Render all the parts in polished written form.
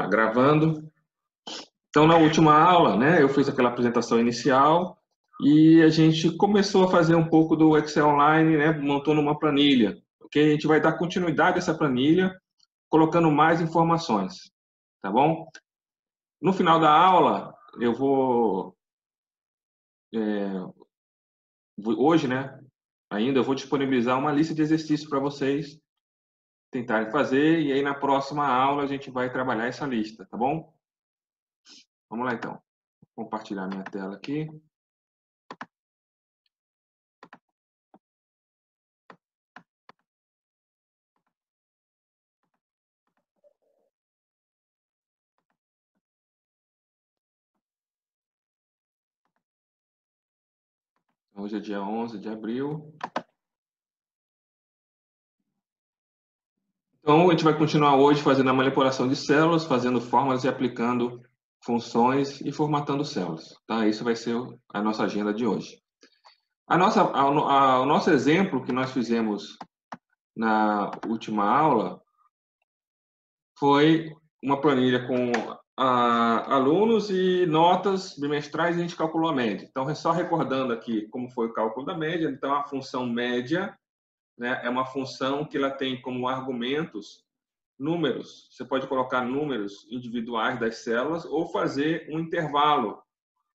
lá, gravando. Então, na última aula, né, eu fiz aquela apresentação inicial e a gente começou a fazer um pouco do Excel Online, né, montando uma planilha. Ok? A gente vai dar continuidade a essa planilha, colocando mais informações. Tá bom? No final da aula, eu vou... hoje, né, ainda eu vou disponibilizar uma lista de exercícios para vocês tentarem fazer, e aí na próxima aula a gente vai trabalhar essa lista, tá bom? Vamos lá então. Vou compartilhar minha tela aqui. Hoje é dia 11 de abril. Então, a gente vai continuar hoje fazendo a manipulação de células, fazendo fórmulas e aplicando funções e formatando células. Tá? Isso vai ser a nossa agenda de hoje. O nosso exemplo que nós fizemos na última aula foi uma planilha com alunos e notas bimestrais, e a gente calculou a média. Então, só recordando aqui como foi o cálculo da média. Então, a função média, né, é uma função que ela tem como argumentos números. Você pode colocar números individuais das células ou fazer um intervalo.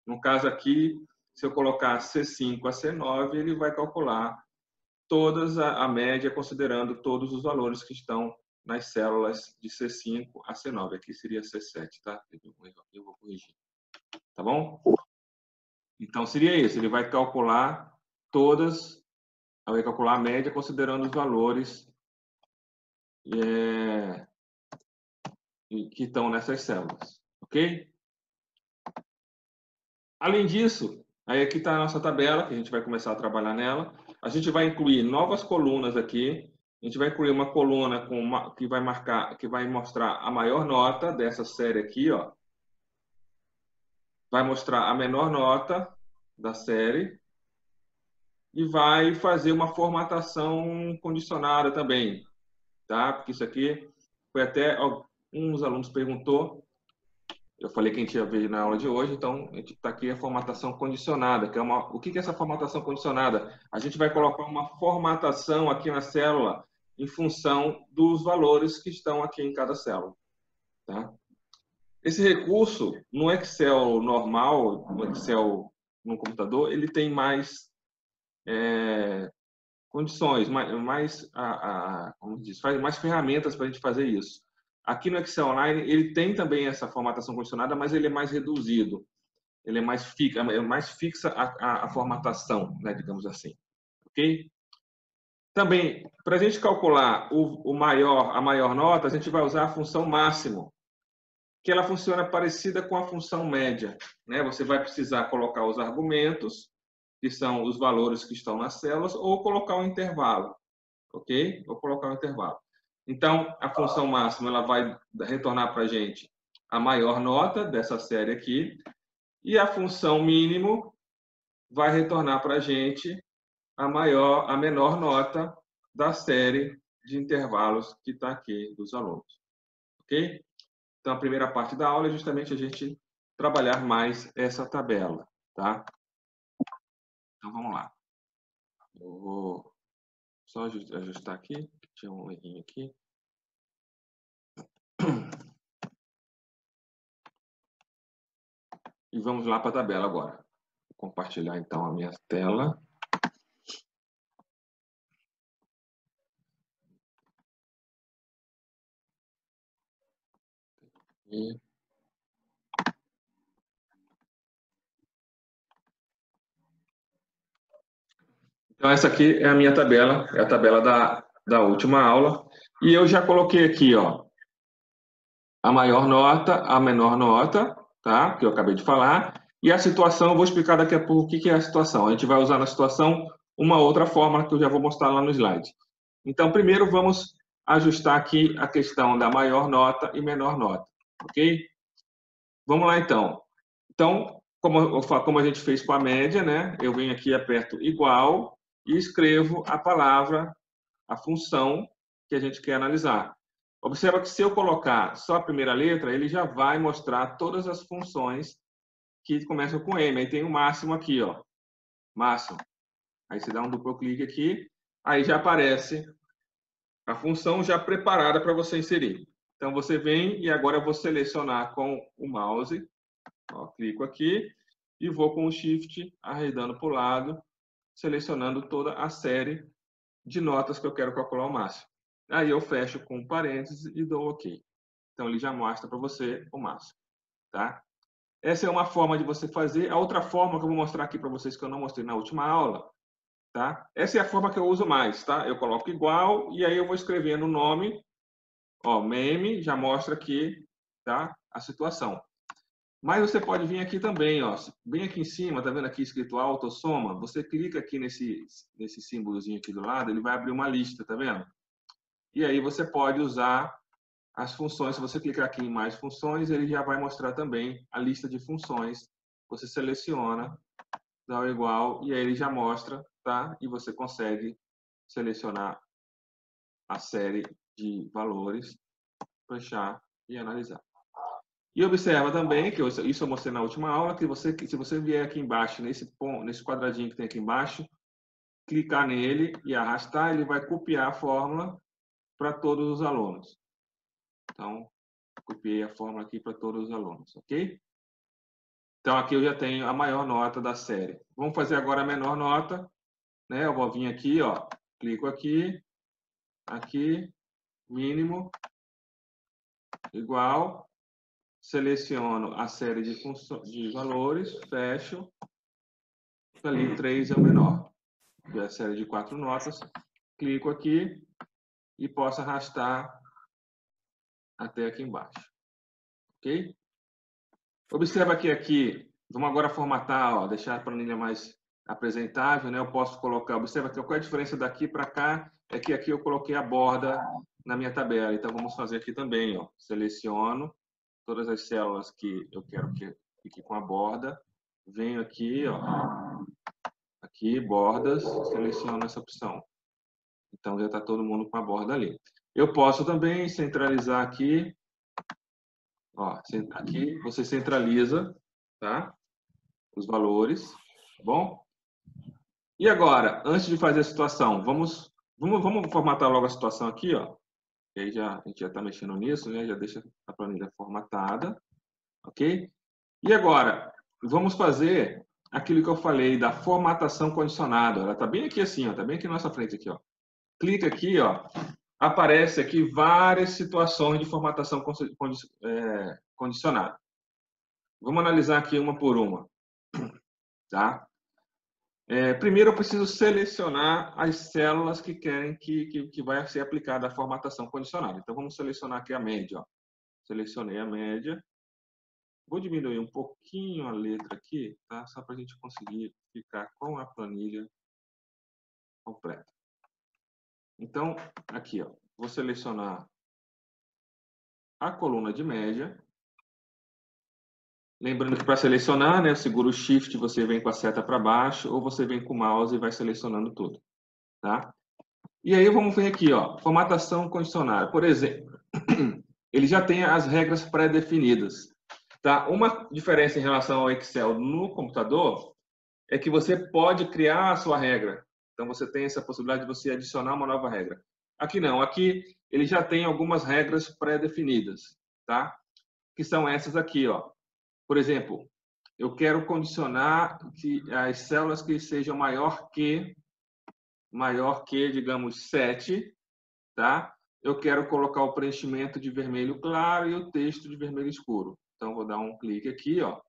No caso aqui, se eu colocar C5 a C9, ele vai calcular todas a média, considerando todos os valores que estão nas células de C5 a C9. Aqui seria C7, tá? Eu vou corrigir. Tá bom? Então, seria isso. Ele vai calcular vai calcular a média considerando os valores que estão nessas células. Ok? Além disso, aí aqui está a nossa tabela, que a gente vai começar a trabalhar nela. A gente vai incluir novas colunas aqui. A gente vai incluir uma coluna que vai mostrar a maior nota dessa série aqui, ó. Vai mostrar a menor nota da série e vai fazer uma formatação condicionada também, tá? Porque isso aqui foi até alguns alunos perguntou. Eu falei que a gente ia ver na aula de hoje, então a gente está aqui a formatação condicionada, que é o que é essa formatação condicionada? A gente vai colocar uma formatação aqui na célula em função dos valores que estão aqui em cada célula. Tá? Esse recurso, no Excel normal, no Excel no computador, ele tem mais condições, como diz, faz mais ferramentas para a gente fazer isso. Aqui no Excel Online, ele tem também essa formatação condicionada, mas ele é mais reduzido. Ele é mais fixa a formatação, né, digamos assim. Ok? Também, para a gente calcular a maior nota, a gente vai usar a função máximo, que ela funciona parecida com a função média. Né? Você vai precisar colocar os argumentos, que são os valores que estão nas células, ou colocar um intervalo. Ok? Vou colocar um intervalo. Então, a função máxima ela vai retornar para a gente a maior nota dessa série aqui, e a função mínimo vai retornar para a gente a menor nota da série de intervalos que está aqui dos alunos. Ok? Então, a primeira parte da aula é justamente a gente trabalhar mais essa tabela. Tá? Então, vamos lá. Eu vou só ajustar aqui, tinha um errinho aqui. E vamos lá para a tabela agora. Vou compartilhar então a minha tela. Então, essa aqui é a minha tabela, é a tabela da última aula. E eu já coloquei aqui, ó, a maior nota, a menor nota, tá? Que eu acabei de falar. E a situação, eu vou explicar daqui a pouco o que é a situação. A gente vai usar na situação uma outra fórmula que eu já vou mostrar lá no slide. Então, primeiro vamos ajustar aqui a questão da maior nota e menor nota, ok? Vamos lá, então. Então, como a gente fez com a média, né? Eu venho aqui, aperto igual e escrevo a palavra, a função que a gente quer analisar. Observa que se eu colocar só a primeira letra, ele já vai mostrar todas as funções que começam com M. Aí tem o máximo aqui, ó. Máximo. Aí você dá um duplo clique aqui, aí já aparece a função já preparada para você inserir. Então você vem e agora eu vou selecionar com o mouse, ó, clico aqui e vou com o Shift arredando para o lado, selecionando toda a série de notas que eu quero calcular o máximo. Aí eu fecho com parênteses e dou OK. Então ele já mostra para você o máximo, tá? Essa é uma forma de você fazer. A outra forma que eu vou mostrar aqui para vocês que eu não mostrei na última aula, tá? Essa é a forma que eu uso mais, tá? Eu coloco igual e aí eu vou escrevendo o nome, ó, meme, já mostra aqui, tá? A situação. Mas você pode vir aqui também, ó, bem aqui em cima, tá vendo aqui escrito autossoma? Você clica aqui nesse símbolozinho aqui do lado, ele vai abrir uma lista, tá vendo? E aí você pode usar as funções. Se você clicar aqui em mais funções, ele já vai mostrar também a lista de funções. Você seleciona, dá o igual e aí ele já mostra, tá? E você consegue selecionar a série de valores, fechar e analisar. E observa também, que isso eu mostrei na última aula, que se você vier aqui embaixo, nesse quadradinho que tem aqui embaixo, clicar nele e arrastar, ele vai copiar a fórmula para todos os alunos. Então, copiei a fórmula aqui para todos os alunos, ok? Então, aqui eu já tenho a maior nota da série. Vamos fazer agora a menor nota, né? Eu vou vir aqui, ó, clico aqui, aqui, mínimo, igual, seleciono a série de valores, fecho, ali 3 é o menor. É a série de 4 notas, clico aqui e posso arrastar até aqui embaixo, ok? Observa que aqui, vamos agora formatar, ó, deixar a planilha mais apresentável, né? Eu posso colocar, observa que qual é a diferença daqui para cá, é que aqui eu coloquei a borda na minha tabela. Então vamos fazer aqui também, ó. Seleciono todas as células que eu quero que fique com a borda, venho aqui, ó, aqui bordas, seleciono essa opção. Então já está todo mundo com a borda ali. Eu posso também centralizar aqui, ó, aqui você centraliza, tá? Os valores, tá bom? E agora, antes de fazer a situação, vamos formatar logo a situação aqui, ó. E aí a gente já está mexendo nisso, né? Já deixa a planilha formatada, ok? E agora, vamos fazer aquilo que eu falei da formatação condicionada. Ela está bem aqui assim, ó, está bem aqui na nossa frente aqui, ó. Clica aqui, ó. Aparece aqui várias situações de formatação condicionada. Vamos analisar aqui uma por uma, tá? Primeiro, eu preciso selecionar as células que querem que vai ser aplicada a formatação condicionada. Então, vamos selecionar aqui a média. Ó. Selecionei a média. Vou diminuir um pouquinho a letra aqui, tá? Só para a gente conseguir ficar com a planilha completa. Então, aqui, ó, vou selecionar a coluna de média. Lembrando que para selecionar, né, segura o Shift, você vem com a seta para baixo, ou você vem com o mouse e vai selecionando tudo, tá? E aí vamos ver aqui, ó, formatação condicionada. Por exemplo, ele já tem as regras pré-definidas, tá? Uma diferença em relação ao Excel no computador é que você pode criar a sua regra. Então você tem essa possibilidade de você adicionar uma nova regra. Aqui não, aqui ele já tem algumas regras pré-definidas, tá? Que são essas aqui, ó. Por exemplo, eu quero condicionar que as células que sejam maior que, digamos, 7, tá? Eu quero colocar o preenchimento de vermelho claro e o texto de vermelho escuro. Então, vou dar um clique aqui, ó.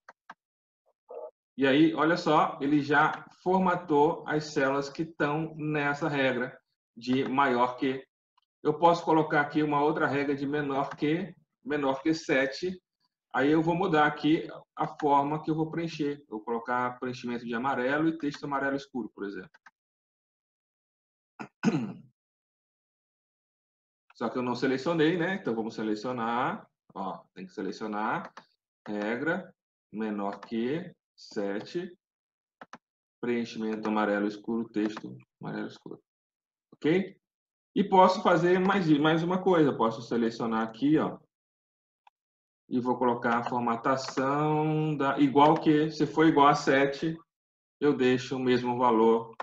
E aí, olha só, ele já formatou as células que estão nessa regra de maior que. Eu posso colocar aqui uma outra regra de menor que 7. Aí eu vou mudar aqui a forma que eu vou preencher. Eu vou colocar preenchimento de amarelo e texto amarelo escuro, por exemplo. Só que eu não selecionei, né? Então vamos selecionar. Ó, tem que selecionar. Regra menor que 7. Preenchimento amarelo escuro, texto amarelo escuro. Ok? E posso fazer mais uma coisa. Posso selecionar aqui, ó, e vou colocar a formatação igual que, se for igual a 7, eu deixo o mesmo valor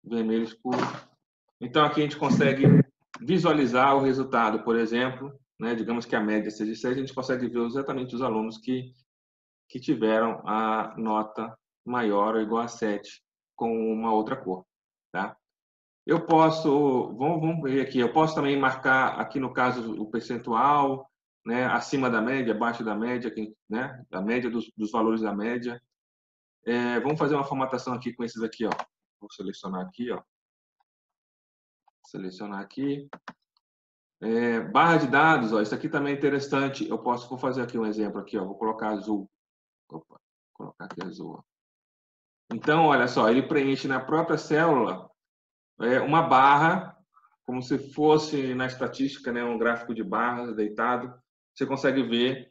vermelho escuro. Então, aqui a gente consegue visualizar o resultado, por exemplo, né? Digamos que a média seja 6, a gente consegue ver exatamente os alunos que tiveram a nota maior ou igual a 7 com uma outra cor, tá? Eu posso, vamos ver aqui, eu posso também marcar aqui no caso o percentual, né, acima da média, abaixo da média, né, a média dos valores da média. Vamos fazer uma formatação aqui com esses aqui, ó. Vou selecionar aqui, ó. Selecionar aqui. Barra de dados, ó, isso aqui também é interessante. Vou fazer aqui um exemplo aqui, ó. Vou colocar azul. Opa, vou colocar aqui azul, ó. Então, olha só, ele preenche na própria célula uma barra, como se fosse na estatística, né, um gráfico de barras deitado. Você consegue ver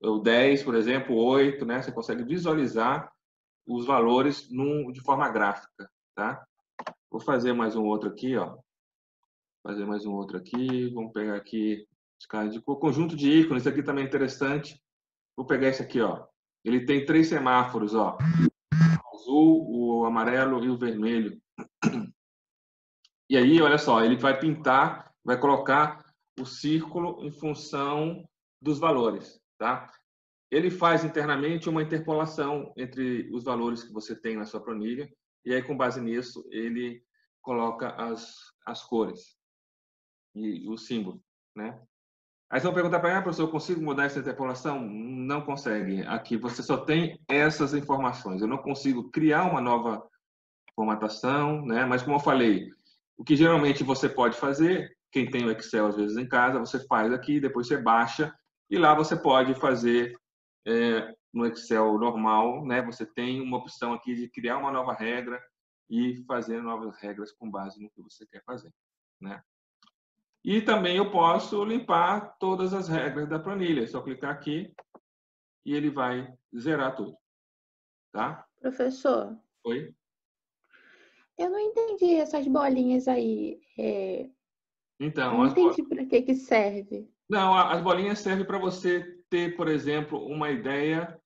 o 10, por exemplo, o 8, né? Você consegue visualizar os valores de forma gráfica, tá? Vou fazer mais um outro aqui, ó. Fazer mais um outro aqui. Vamos pegar aqui o conjunto de ícones. Isso aqui também é interessante. Vou pegar esse aqui, ó. Ele tem 3 semáforos, ó. O azul, o amarelo e o vermelho. E aí, olha só, ele vai pintar, vai colocar o círculo em função dos valores, tá? Ele faz internamente uma interpolação entre os valores que você tem na sua planilha e aí, com base nisso, ele coloca as cores e o símbolo, né? Aí você vai perguntar para mim, professor, eu consigo mudar essa interpolação? Não consegue. Aqui você só tem essas informações. Eu não consigo criar uma nova formatação, né? Mas como eu falei, o que geralmente você pode fazer, quem tem o Excel às vezes em casa, você faz aqui, depois você baixa e lá você pode fazer no Excel normal, né? Você tem uma opção aqui de criar uma nova regra e fazer novas regras com base no que você quer fazer, né? E também eu posso limpar todas as regras da planilha. É só clicar aqui e ele vai zerar tudo, tá? Professor, Oi? eu não entendi essas bolinhas aí. Então, Não entendi para que serve. não, as bolinhas servem para você ter, por exemplo, uma ideia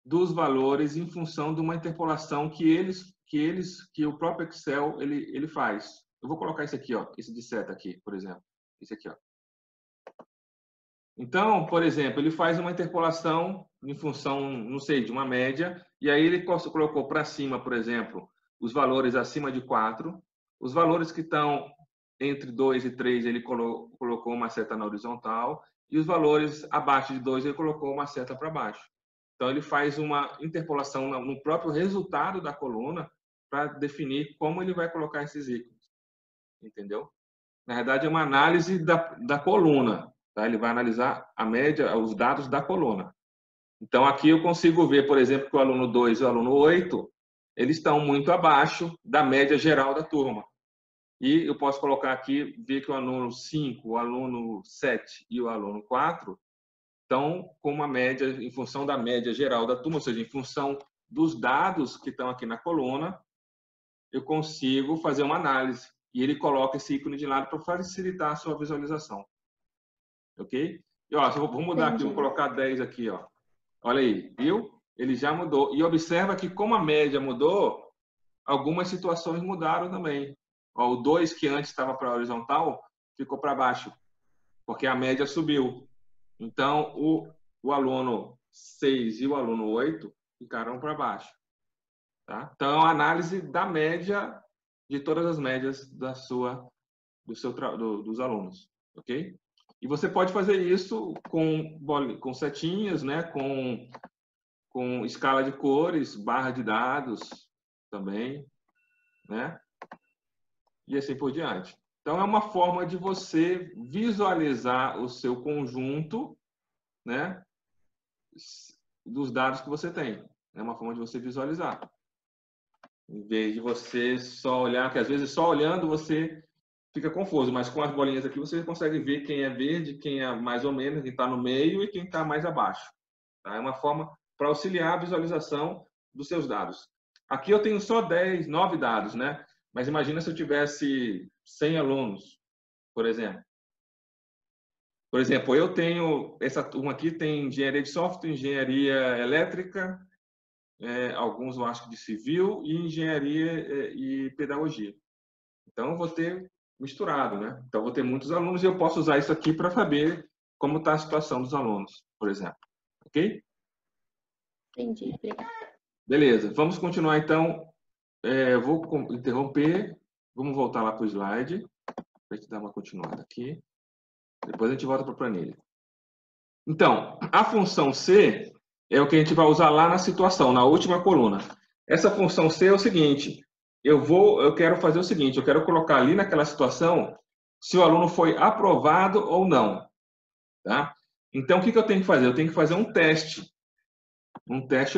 dos valores em função de uma interpolação que o próprio Excel ele faz. Eu vou colocar esse aqui, ó, esse de seta aqui, por exemplo, esse aqui, ó. Então, por exemplo, ele faz uma interpolação em função, não sei, de uma média, e aí ele colocou para cima, por exemplo, os valores acima de 4, os valores que estão entre 2 e 3, ele colocou uma seta na horizontal, e os valores abaixo de 2, ele colocou uma seta para baixo. Então, ele faz uma interpolação no próprio resultado da coluna para definir como ele vai colocar esses ícones, entendeu? Na verdade, é uma análise da coluna. Tá? Ele vai analisar a média, os dados da coluna. Então, aqui eu consigo ver, por exemplo, que o aluno 2 e o aluno 8, eles estão muito abaixo da média geral da turma. E eu posso colocar aqui, ver que o aluno 5, o aluno 7 e o aluno 4 estão com uma média, em função da média geral da turma, ou seja, em função dos dados que estão aqui na coluna, eu consigo fazer uma análise. E ele coloca esse ícone de lado para facilitar a sua visualização. Ok? E, ó, vou mudar aqui, vou colocar 10 aqui, ó. Olha aí, viu? Ele já mudou. E observa que como a média mudou, algumas situações mudaram também. Ó, o 2, que antes estava para a horizontal, ficou para baixo, porque a média subiu. Então, o aluno 6 e o aluno 8 ficaram para baixo. Tá? Então, é uma análise da média, de todas as médias dos alunos. Ok? E você pode fazer isso com setinhas, né? com escala de cores, barra de dados também, né? E assim por diante. Então, é uma forma de você visualizar o seu conjunto, né? Dos dados que você tem. É uma forma de você visualizar. Em vez de você só olhar, que às vezes só olhando você fica confuso, mas com as bolinhas aqui você consegue ver quem é verde, quem é mais ou menos, quem está no meio e quem está mais abaixo. Tá? É uma forma para auxiliar a visualização dos seus dados. Aqui eu tenho só 9 dados, né? Mas imagina se eu tivesse 100 alunos. por exemplo. Por exemplo, eu tenho, essa turma aqui tem engenharia de software, engenharia elétrica, alguns eu acho que de civil, e engenharia e pedagogia. Então, eu vou ter misturado, né? Então, eu vou ter muitos alunos e eu posso usar isso aqui para saber como está a situação dos alunos, por exemplo. Ok? Entendi, obrigada. Beleza, vamos continuar então. Vou interromper, vamos voltar lá para o slide, para a gente dar uma continuada aqui. Depois a gente volta para a planilha. Então, a função C é o que a gente vai usar lá na situação, na última coluna. Essa função C é o seguinte, eu quero fazer o seguinte, eu quero colocar ali naquela situação se o aluno foi aprovado ou não. Tá? Então, o que eu tenho que fazer? Eu tenho que fazer um teste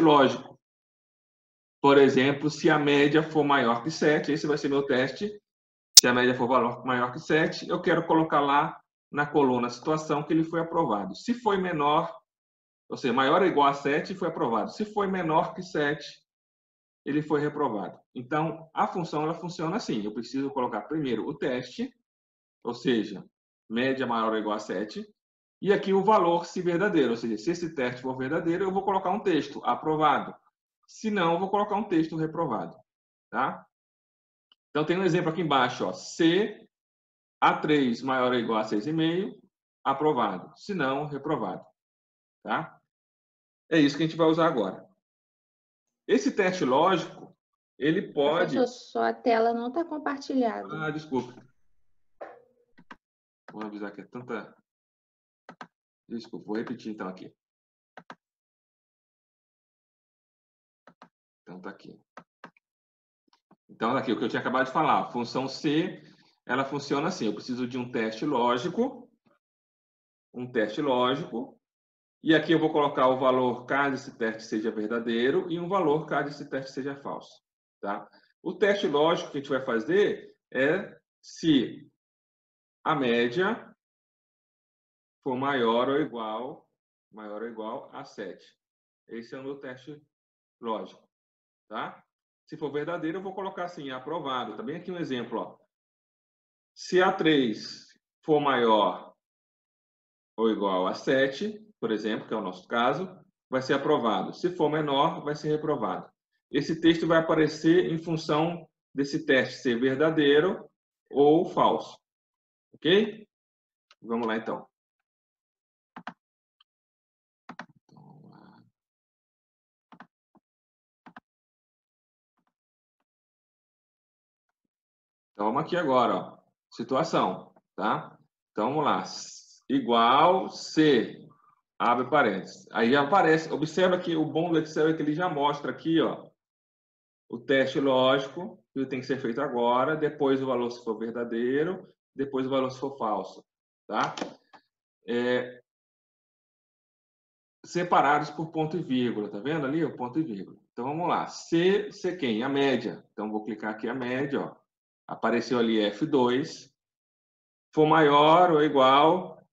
lógico. Por exemplo, se a média for maior que 7, esse vai ser meu teste. Se a média for maior que 7, eu quero colocar lá na coluna situação que ele foi aprovado. Se foi menor, ou seja, maior ou igual a 7, foi aprovado. Se foi menor que 7, ele foi reprovado. Então, a função ela funciona assim. Eu preciso colocar primeiro o teste, ou seja, média maior ou igual a 7, e aqui o valor se verdadeiro, ou seja, se esse teste for verdadeiro, eu vou colocar um texto, aprovado. Se não, eu vou colocar um texto reprovado. Tá? Então, tem um exemplo aqui embaixo, ó, se A3 maior ou igual a 6,5, aprovado. Se não, reprovado. Tá? É isso que a gente vai usar agora. Esse teste lógico, ele pode... Professor, sua tela não está compartilhada. Ah, desculpa. Vou avisar que é tanta... Desculpa, vou repetir então aqui. Então tá aqui. Então tá aqui o que eu tinha acabado de falar. A função C, ela funciona assim. Eu preciso de um teste lógico. E aqui eu vou colocar o valor caso esse teste seja verdadeiro e um valor caso esse teste seja falso. Tá? O teste lógico que a gente vai fazer é se a média for maior ou igual a 7. Esse é o meu teste lógico. Tá? Se for verdadeiro, eu vou colocar assim, aprovado. Também aqui um exemplo. Ó. Se A3 for maior ou igual a 7, por exemplo, que é o nosso caso, vai ser aprovado. Se for menor, vai ser reprovado. Esse texto vai aparecer em função desse teste ser verdadeiro ou falso. Ok? Vamos lá, então. Então, vamos aqui agora. Ó. Situação. Tá? Então, vamos lá. Igual C. Abre parênteses. Aí já aparece. Observa que o bom do Excel é que ele já mostra aqui, ó, o teste lógico, que tem que ser feito agora, depois o valor se for verdadeiro, depois o valor se for falso. Tá? Separados por ponto e vírgula. Tá vendo ali? O ponto e vírgula. Então vamos lá. C quem? A média. Então vou clicar aqui a média. Ó. Apareceu ali F2. For maior ou igual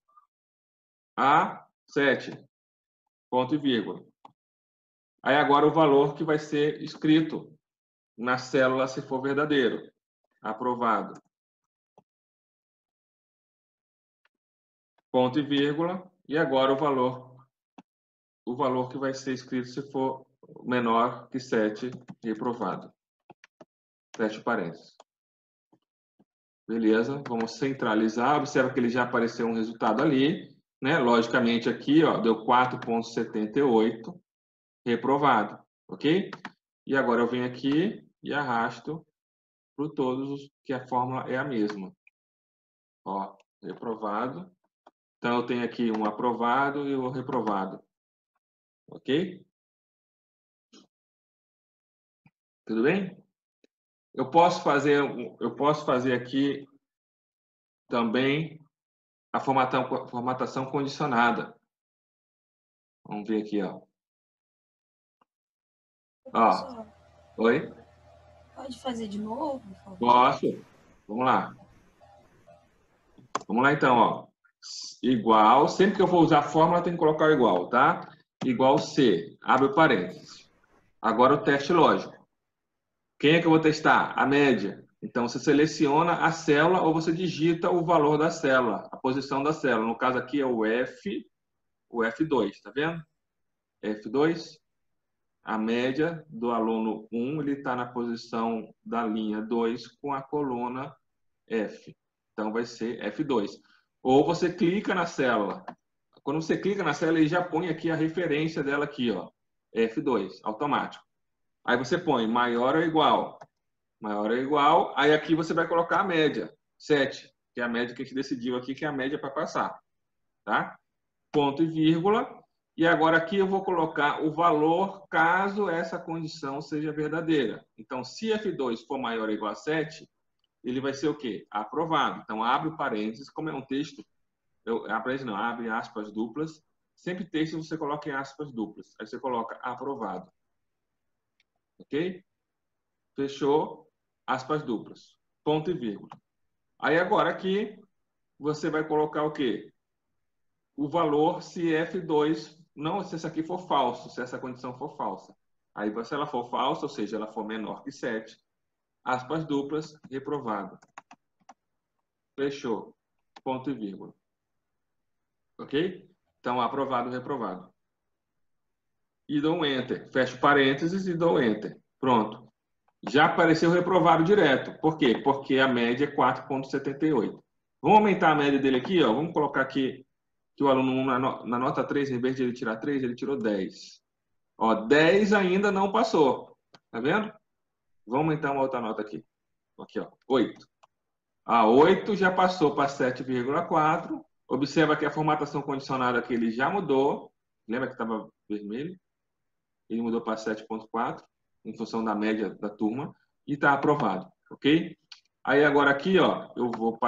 a 7. Ponto e vírgula. Aí agora o valor que vai ser escrito na célula se for verdadeiro. Aprovado. Ponto e vírgula. E agora o valor que vai ser escrito se for menor que 7, reprovado. Fecha parênteses. Beleza, vamos centralizar. Observa que ele já apareceu um resultado ali. Né? Logicamente aqui ó, deu 4,78, reprovado. Ok? E agora eu venho aqui e arrasto para todos que a fórmula é a mesma. Ó, reprovado. Então, eu tenho aqui um aprovado e um reprovado. Ok? Tudo bem? Eu posso fazer aqui também a formatação condicionada. Vamos ver aqui, ó. Ó. Oi? Pode fazer de novo, por favor? Posso. Vamos lá. Vamos lá, então, ó. Igual, sempre que eu for usar a fórmula, tem que colocar o igual, tá? Igual C, abre parênteses. Agora o teste lógico. Quem é que eu vou testar? A média. Então, você seleciona a célula ou você digita o valor da célula, a posição da célula. No caso aqui é o F2, tá vendo? F2, a média do aluno 1, ele está na posição da linha 2 com a coluna F. Então, vai ser F2. Ou você clica na célula. Quando você clica na célula, ele já põe aqui a referência dela aqui, ó, F2, automático. Aí você põe maior ou igual. Maior ou igual. Aí aqui você vai colocar a média, 7, que é a média que a gente decidiu aqui, que é a média para passar. Tá? Ponto e vírgula. E agora aqui eu vou colocar o valor caso essa condição seja verdadeira. Então, se F2 for maior ou igual a 7, ele vai ser o quê? Aprovado. Então, abre o parênteses, como é um texto, abre aspas duplas. Sempre texto você coloca em aspas duplas. Aí você coloca aprovado. Ok? Fechou, aspas duplas. Ponto e vírgula. Aí agora aqui você vai colocar o quê? O valor se F2, não se essa aqui for falso, se essa condição for falsa. Aí se ela for falsa, ou seja, ela for menor que 7, aspas duplas, reprovado. Fechou. Ponto e vírgula. Ok? Então, aprovado, reprovado. E dou um Enter. Fecho parênteses e dou Enter. Pronto. Já apareceu reprovado direto. Por quê? Porque a média é 4,78. Vamos aumentar a média dele aqui, ó. Vamos colocar aqui que o aluno 1, na nota 3, em vez de ele tirar 3, ele tirou 10. Ó, 10 ainda não passou. Tá vendo? Vamos aumentar uma outra nota aqui. Aqui, ó, 8. A 8 já passou para 7,4. Observa que a formatação condicionada aqui ele já mudou. Lembra que estava vermelho? Ele mudou para 7,4, em função da média da turma. E está aprovado, ok? Aí agora aqui, ó, eu vou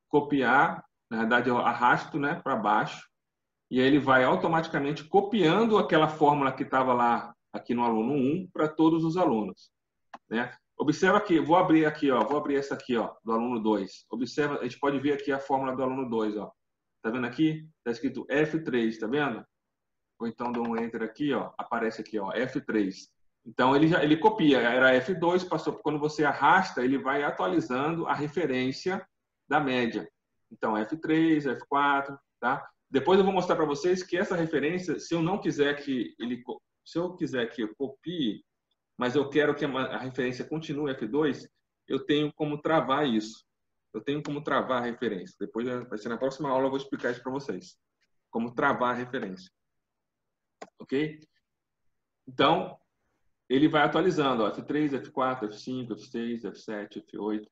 copiar. Na verdade, eu arrasto, né, para baixo. E aí ele vai automaticamente copiando aquela fórmula que estava lá aqui no aluno 1 para todos os alunos, né? Observa aqui, vou abrir aqui, ó, vou abrir essa aqui, ó, do aluno 2. Observa, a gente pode ver aqui a fórmula do aluno 2, ó. Tá vendo aqui? Tá escrito F3, tá vendo? Ou então dou um enter aqui, ó, aparece aqui, ó, F3. Então ele copia, era F2, passou, quando você arrasta, ele vai atualizando a referência da média. Então F3, F4, tá? Depois eu vou mostrar para vocês que essa referência, se eu não quiser que eu copie, mas eu quero que a referência continue F2, eu tenho como travar isso. Eu tenho como travar a referência. Depois vai ser na próxima aula, eu vou explicar isso para vocês. Como travar a referência. Ok? Então, ele vai atualizando, ó, F3, F4, F5, F6, F7, F8,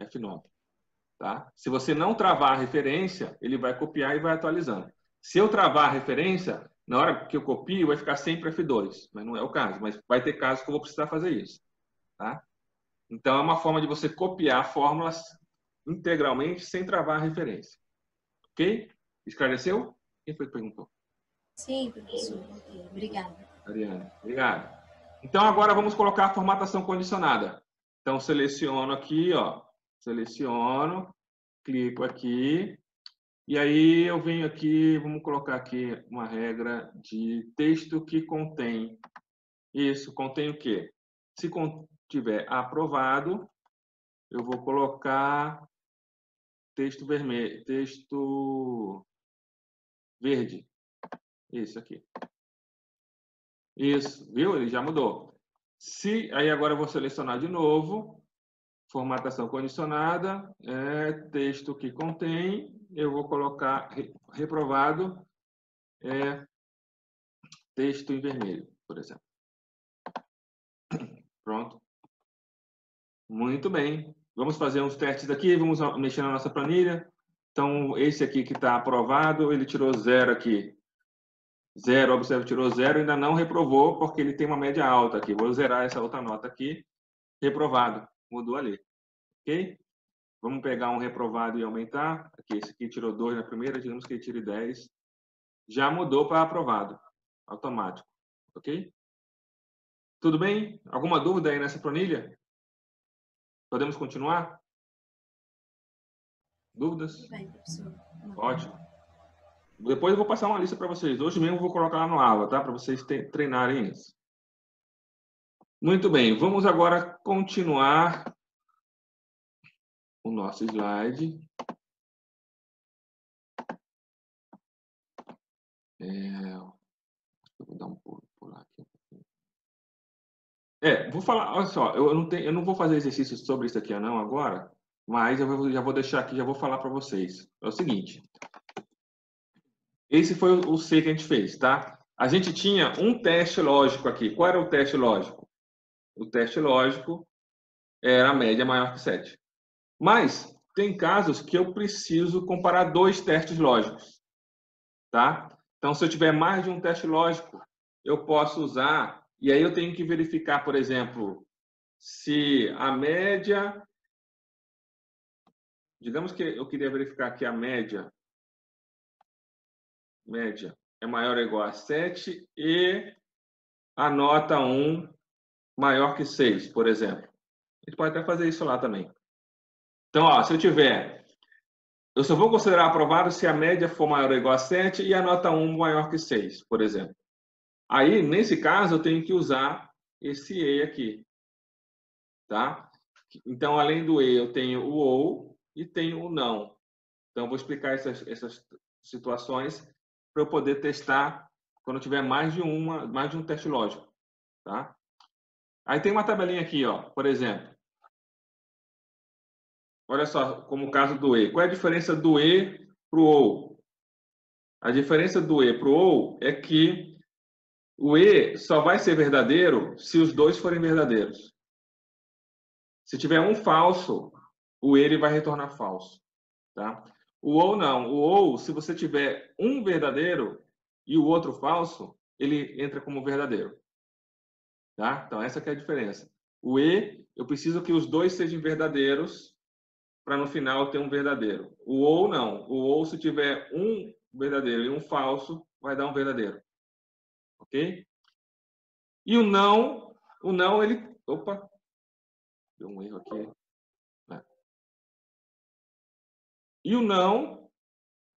F9. Tá? Se você não travar a referência, ele vai copiar e vai atualizando. Se eu travar a referência, na hora que eu copio, vai ficar sempre F2, mas não é o caso. Mas vai ter casos que eu vou precisar fazer isso. Tá? Então, é uma forma de você copiar fórmulas integralmente sem travar a referência. Ok? Esclareceu? Quem foi que perguntou? Sim, professor. Ok, obrigada. Ariane, obrigado. Então, agora vamos colocar a formatação condicionada. Então, seleciono aqui, ó. Seleciono, clico aqui. E aí eu venho aqui, vamos colocar aqui uma regra de texto que contém. Isso, contém o quê? Se tiver aprovado, eu vou colocar texto vermelho, texto verde. Isso aqui. Isso, viu? Ele já mudou. Aí agora eu vou selecionar de novo, formatação condicionada, texto que contém, eu vou colocar reprovado, texto em vermelho, por exemplo. Pronto. Muito bem. Vamos fazer uns testes aqui, vamos mexer na nossa planilha. Então, esse aqui que está aprovado, ele tirou 0 aqui. 0, observe, tirou 0, ainda não reprovou, porque ele tem uma média alta aqui. Vou zerar essa outra nota aqui. Reprovado. Mudou ali. Ok? Vamos pegar um reprovado e aumentar. Aqui, esse aqui tirou 2 na primeira, digamos que ele tire 10. Já mudou para aprovado. Automático. Ok? Tudo bem? Alguma dúvida aí nessa planilha? Podemos continuar? Dúvidas? Tudo bem, professor. Ótimo. Depois eu vou passar uma lista para vocês. Hoje mesmo eu vou colocar lá no aula, tá? Para vocês treinarem isso. Muito bem. Vamos agora continuar o nosso slide. Eu vou dar um pulo aqui. Vou falar, olha só, eu não vou fazer exercício sobre isso aqui não agora, mas já vou deixar aqui, já vou falar para vocês. É o seguinte, esse foi o C que a gente fez, tá? A gente tinha um teste lógico aqui. Qual era o teste lógico? O teste lógico era a média maior que 7. Mas tem casos que eu preciso comparar dois testes lógicos, tá? Então, se eu tiver mais de um teste lógico, eu posso usar, e aí eu tenho que verificar, por exemplo, se a média, digamos que eu queria verificar que a média é maior ou igual a 7 e a nota 1 maior que 6, por exemplo. A gente pode até fazer isso lá também. Então, ó, se eu só vou considerar aprovado se a média for maior ou igual a 7 e a nota 1 maior que 6, por exemplo. Aí, nesse caso, eu tenho que usar esse E aqui, tá? Então, além do E, eu tenho o OU e tenho o não. Então, eu vou explicar essas situações para eu poder testar quando eu tiver mais de um teste lógico, tá? Aí tem uma tabelinha aqui, ó, por exemplo. Olha só, como o caso do E. Qual é a diferença do E para o OU? A diferença do E para o OU é que o E só vai ser verdadeiro se os dois forem verdadeiros. Se tiver um falso, o E ele vai retornar falso, tá? O OU não. O OU, se você tiver um verdadeiro e o outro falso, ele entra como verdadeiro, tá? Então essa que é a diferença. O E, eu preciso que os dois sejam verdadeiros para no final ter um verdadeiro. O OU não. O OU, se tiver um verdadeiro e um falso, vai dar um verdadeiro. Ok? E o não ele... Opa! Deu um erro aqui. E o não, o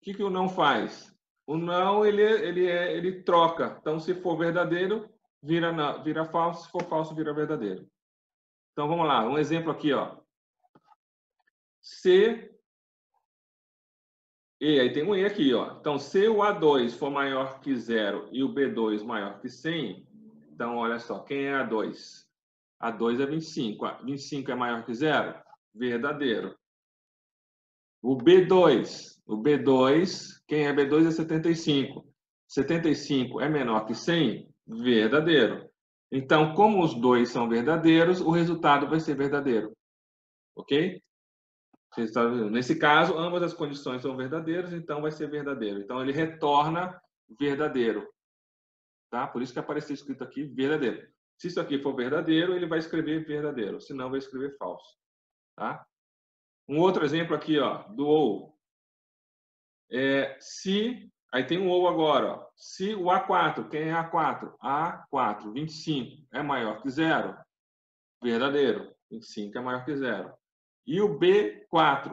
que o não faz? O não, ele troca. Então, se for verdadeiro, vira falso. Se for falso, vira verdadeiro. Então, vamos lá. Um exemplo aqui, ó. Aí tem um E aqui, ó. Então, se o A2 for maior que 0 e o B2 maior que 100, então, olha só, quem é A2? A2 é 25. 25 é maior que 0? Verdadeiro. O B2, quem é B2 é 75. 75 é menor que 100? Verdadeiro. Então, como os dois são verdadeiros, o resultado vai ser verdadeiro. Ok? Nesse caso, ambas as condições são verdadeiras, então vai ser verdadeiro. Então, ele retorna verdadeiro. Tá? Por isso que apareceu escrito aqui verdadeiro. Se isso aqui for verdadeiro, ele vai escrever verdadeiro. Se não, vai escrever falso. Tá? Um outro exemplo aqui, ó, do OU. Aí tem um OU agora. Ó. Se o A4, quem é A4? A4, 25, é maior que 0, verdadeiro. 25 é maior que 0. E o B4,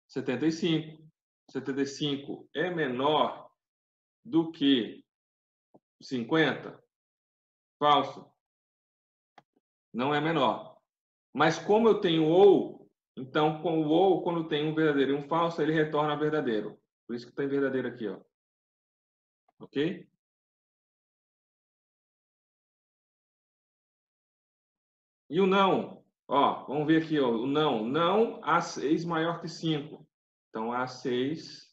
75. 75 é menor do que 50? Falso. Não é menor. Mas como eu tenho OU, então com o OU, quando tem um verdadeiro e um falso, ele retorna verdadeiro. Por isso que tem verdadeiro aqui, ó. Ok? E o não? Ó, vamos ver aqui, ó. O não. Não, A6 maior que 5. Então, A6.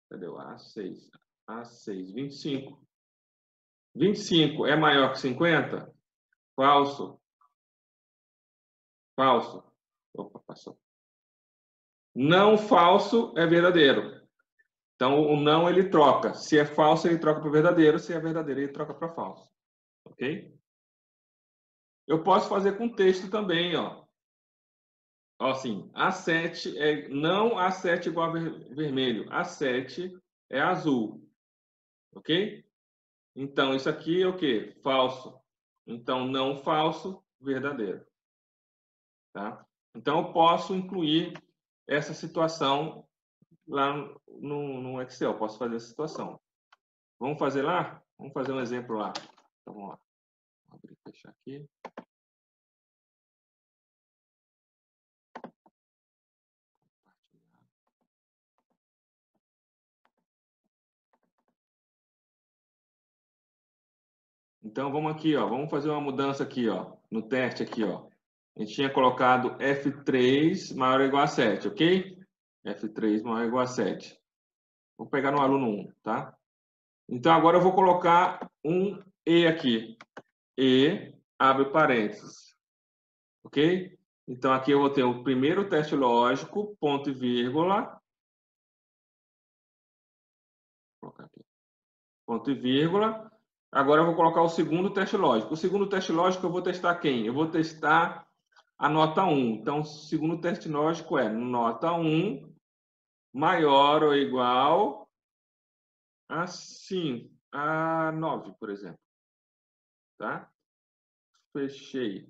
Cadê o A6? A6, 25. 25 é maior que 50? Falso. Falso. Opa, passou. Não falso é verdadeiro. Então, o não ele troca. Se é falso, ele troca para verdadeiro. Se é verdadeiro, ele troca para falso. Ok? Eu posso fazer com texto também, ó. Ó, assim, A7 é não A7 igual a vermelho. A7 é azul. Ok? Então, isso aqui é o quê? Falso. Então, não falso, verdadeiro. Tá? Então, eu posso incluir essa situação lá no Excel. Posso fazer essa situação. Vamos fazer lá? Vamos fazer um exemplo lá. Então, vamos lá. Vou abrir e fechar aqui. Então, vamos aqui, ó. Vamos fazer uma mudança aqui, ó. No teste aqui, ó. A gente tinha colocado F3 maior ou igual a 7, ok? F3 maior ou igual a 7. Vou pegar no aluno 1, tá? Então, agora eu vou colocar um E aqui. E, abre parênteses. Ok? Então, aqui eu vou ter o primeiro teste lógico, ponto e vírgula. Vou colocar aqui. Ponto e vírgula. Agora eu vou colocar o segundo teste lógico. O segundo teste lógico eu vou testar quem? Eu vou testar a nota 1. Então, o segundo teste lógico é nota 1 maior ou igual a 5, a 9, por exemplo. Tá? Fechei.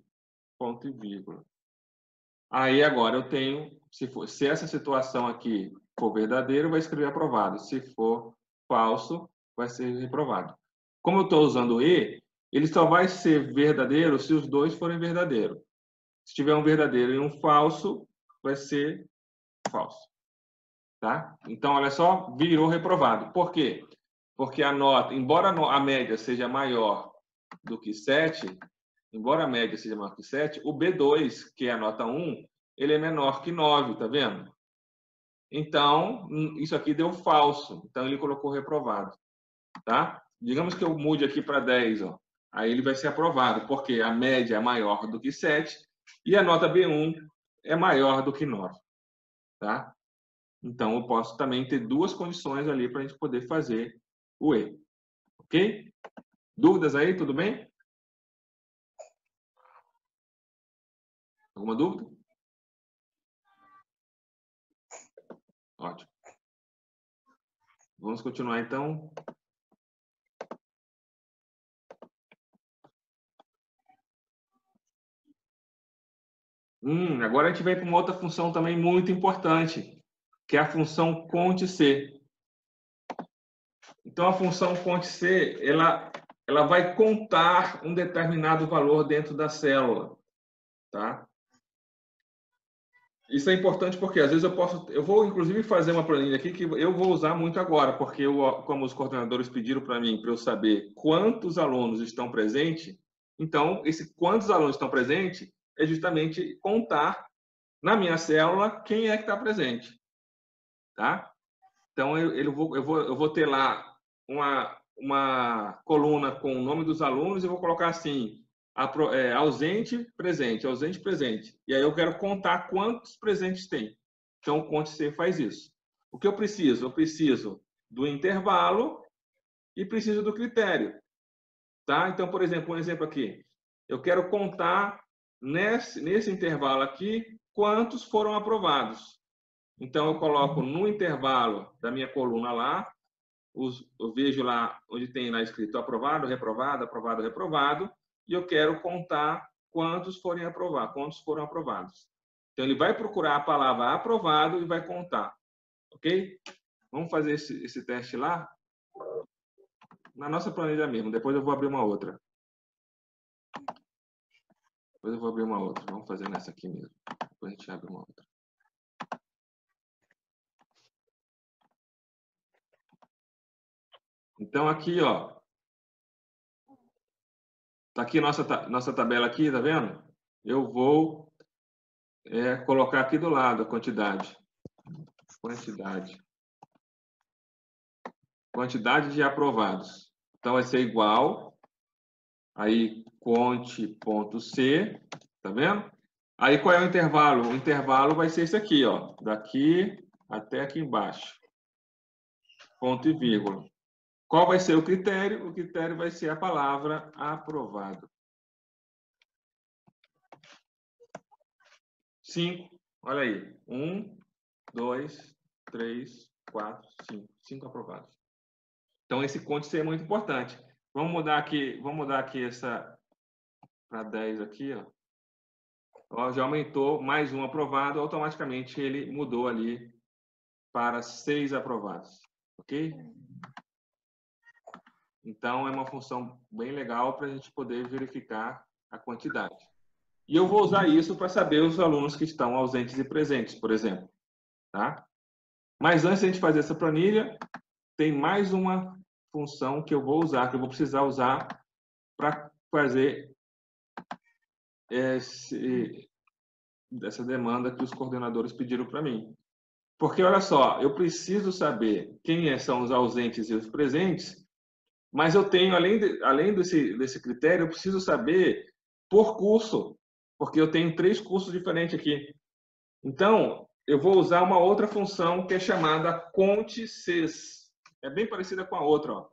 Ponto e vírgula. Aí agora eu tenho, se essa situação aqui for verdadeira, vai escrever aprovado. Se for falso, vai ser reprovado. Como eu estou usando E, ele só vai ser verdadeiro se os dois forem verdadeiros. Se tiver um verdadeiro e um falso, vai ser falso. Tá? Então, olha só, virou reprovado. Por quê? Porque a nota, embora a média seja maior do que 7, embora a média seja maior que 7, o B2, que é a nota 1, ele é menor que 9, tá vendo? Então, isso aqui deu falso. Então, ele colocou reprovado. Tá? Digamos que eu mude aqui para 10, ó. Aí ele vai ser aprovado, porque a média é maior do que 7 e a nota B1 é maior do que 9. Tá? Então, eu posso também ter duas condições ali para a gente poder fazer o E. Ok? Dúvidas aí? Tudo bem? Alguma dúvida? Ótimo. Vamos continuar, então. Agora a gente vem para uma outra função também muito importante, que é a função cont_c. Então, a função cont_c, ela vai contar um determinado valor dentro da célula, tá? Isso é importante porque às vezes eu vou inclusive fazer uma planilha aqui que eu vou usar muito agora, porque como os coordenadores pediram para mim para eu saber quantos alunos estão presentes, então esse quantos alunos estão presentes é justamente contar na minha célula quem é que está presente, tá? Então eu vou ter lá uma coluna com o nome dos alunos e vou colocar assim: ausente, presente, ausente, presente. E aí eu quero contar quantos presentes tem. Então, o cont_c faz isso. O que eu preciso? Eu preciso do intervalo e preciso do critério. Tá? Então, por exemplo, um exemplo aqui. Eu quero contar nesse intervalo aqui quantos foram aprovados. Então, eu coloco no intervalo da minha coluna lá, eu vejo lá onde tem lá escrito aprovado, reprovado, aprovado, reprovado, e eu quero contar quantos foram aprovados. Então, ele vai procurar a palavra aprovado e vai contar. Ok? Vamos fazer esse teste lá? Na nossa planilha mesmo. Depois eu vou abrir uma outra. Vamos fazer nessa aqui mesmo. Depois a gente abre uma outra. Então, aqui, ó. Tá aqui nossa tabela aqui, tá vendo? Eu vou colocar aqui do lado a quantidade. Quantidade de aprovados. Então, vai ser igual. Aí, cont.c. Tá vendo? Aí, qual é o intervalo? O intervalo vai ser esse aqui, ó. Daqui até aqui embaixo. Ponto e vírgula. Qual vai ser o critério? O critério vai ser a palavra aprovado. 5. Olha aí. 1, 2, 3, 4, 5. 5 aprovados. Então, esse cont_c é muito importante. Vamos mudar aqui essa para 10 aqui, ó. Ó, já aumentou mais um aprovado, automaticamente ele mudou ali para 6 aprovados. Ok? Então, é uma função bem legal para a gente poder verificar a quantidade. E eu vou usar isso para saber os alunos que estão ausentes e presentes, por exemplo. Tá? Mas antes de a gente fazer essa planilha, tem mais uma função que eu vou usar, que eu vou precisar usar para fazer essa demanda que os coordenadores pediram para mim. Porque, olha só, eu preciso saber quem são os ausentes e os presentes, mas eu tenho, além desse critério, eu preciso saber por curso, porque eu tenho 3 cursos diferentes aqui. Então, eu vou usar uma outra função que é chamada conte-ces. É bem parecida com a outra. Ó.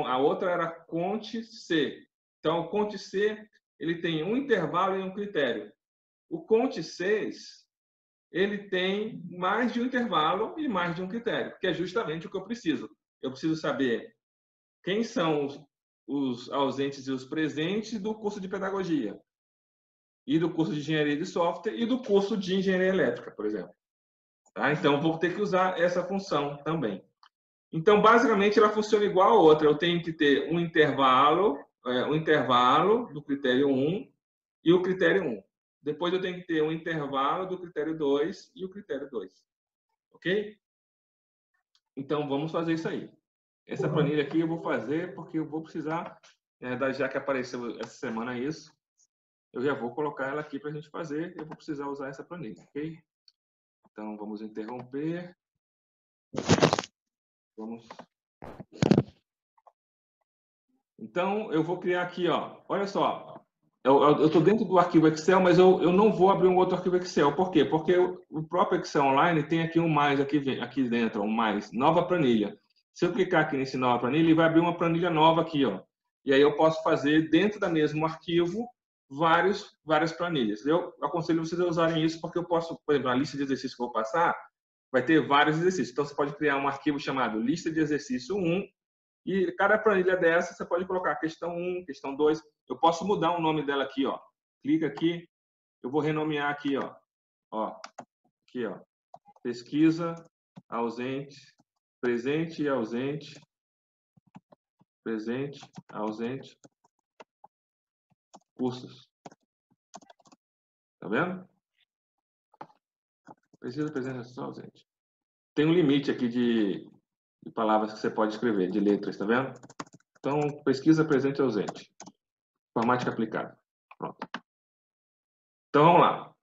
A outra era conte-ce. Então, o conte-ce ele tem um intervalo e um critério. O conte-ces ele tem mais de um intervalo e mais de um critério, que é justamente o que eu preciso. Eu preciso saber quem são os ausentes e os presentes do curso de pedagogia, e do curso de engenharia de software, e do curso de engenharia elétrica, por exemplo. Tá? Então, vou ter que usar essa função também. Então, basicamente, ela funciona igual a outra. Eu tenho que ter um intervalo do critério 1 e o critério 1. Depois eu tenho que ter um intervalo do critério 2 e o critério 2. Ok? Então, vamos fazer isso aí. Essa planilha aqui eu vou fazer porque eu vou precisar, já que apareceu essa semana isso, eu já vou colocar ela aqui para a gente fazer. Eu vou precisar usar essa planilha, ok? Então, vamos interromper. Vamos. Então, eu vou criar aqui, ó. Olha só. Eu estou dentro do arquivo Excel, mas eu não vou abrir um outro arquivo Excel. Por quê? Porque o próprio Excel Online tem aqui um mais aqui dentro, um mais, nova planilha. Se eu clicar aqui nesse nova planilha, ele vai abrir uma planilha nova aqui, ó. E aí eu posso fazer dentro do mesmo arquivo várias planilhas. Eu aconselho vocês a usarem isso porque eu posso, por exemplo, a lista de exercícios que eu vou passar vai ter vários exercícios. Então você pode criar um arquivo chamado lista de exercício 1 e cada planilha dessa você pode colocar questão 1, questão 2. Eu posso mudar o nome dela aqui, ó. Clica aqui, eu vou renomear aqui, ó. Aqui, ó. Pesquisa, ausente, presente e ausente. Presente, ausente. Cursos. Tá vendo? Pesquisa, presente, só ausente. Tem um limite aqui de palavras que você pode escrever, de letras, tá vendo? Então, pesquisa, presente e ausente. Informática aplicada. Pronto. Então, vamos lá.